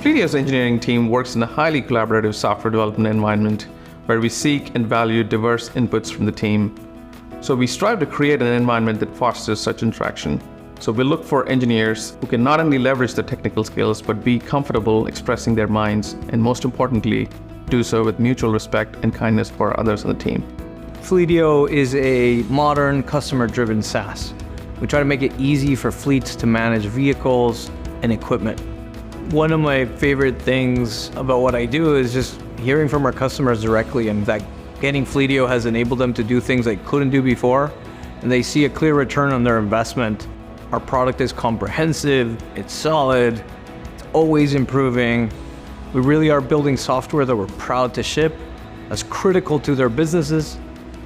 Fleetio's engineering team works in a highly collaborative software development environment where we seek and value diverse inputs from the team. So we strive to create an environment that fosters such interaction. So we look for engineers who can not only leverage their technical skills, but be comfortable expressing their minds, and most importantly, do so with mutual respect and kindness for others on the team. Fleetio is a modern customer-driven SaaS. We try to make it easy for fleets to manage vehicles and equipment. One of my favorite things about what I do is just hearing from our customers directly, and that getting Fleetio has enabled them to do things they couldn't do before, and they see a clear return on their investment. Our product is comprehensive, it's solid, it's always improving. We really are building software that we're proud to ship, that's critical to their businesses,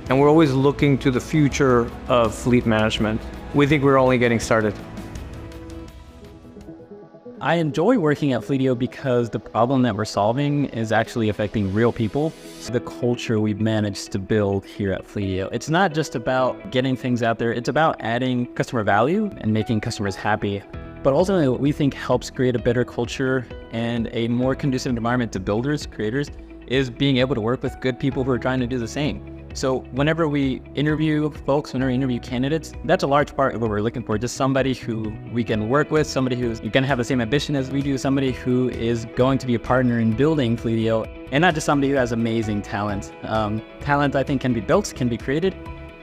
and we're always looking to the future of fleet management. We think we're only getting started. I enjoy working at Fleetio because the problem that we're solving is actually affecting real people. The culture we've managed to build here at Fleetio, it's not just about getting things out there, it's about adding customer value and making customers happy. But ultimately what we think helps create a better culture and a more conducive environment to builders, creators, is being able to work with good people who are trying to do the same. So whenever we interview folks, whenever we interview candidates, that's a large part of what we're looking for. Just somebody who we can work with, somebody who's going to have the same ambition as we do, somebody who is going to be a partner in building Fleetio, and not just somebody who has amazing talent. Talent, I think, can be built, can be created,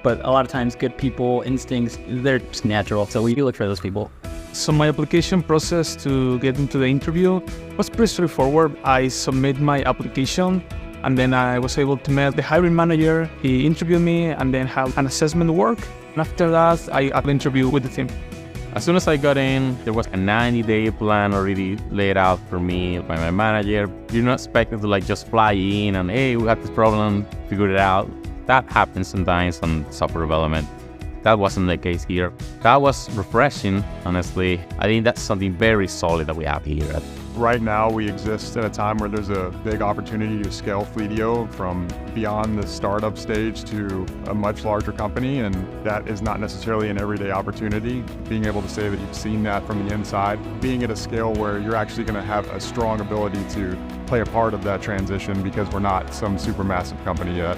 but a lot of times good people, instincts, they're just natural. So we look for those people. So my application process to get into the interview was pretty straightforward. I submit my application, and then I was able to meet the hiring manager. He interviewed me and then have an assessment work. And after that, I have an interview with the team. As soon as I got in, there was a 90-day plan already laid out for me by my manager. You're not expected to just fly in and, hey, we got this problem, figure it out. That happens sometimes on software development. That wasn't the case here. That was refreshing, honestly. I think that's something very solid that we have here. Right now, we exist at a time where there's a big opportunity to scale Fleetio from beyond the startup stage to a much larger company, and that is not necessarily an everyday opportunity. Being able to say that you've seen that from the inside, being at a scale where you're actually going to have a strong ability to play a part of that transition because we're not some super massive company yet.